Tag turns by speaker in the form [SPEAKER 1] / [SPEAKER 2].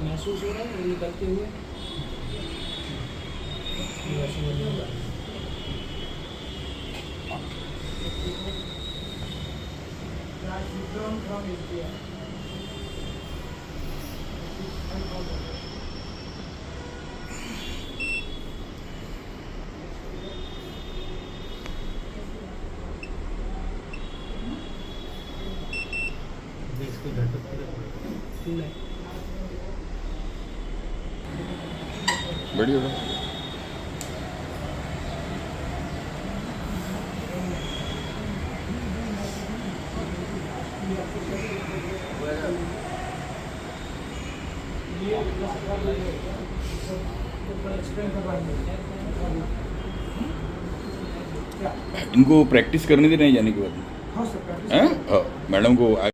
[SPEAKER 1] महसूस हो रहा है वो निकलते हुए
[SPEAKER 2] बढ़िया इनको प्रैक्टिस करने देना है जाने के बाद।
[SPEAKER 1] हाँ सर
[SPEAKER 2] मैडम को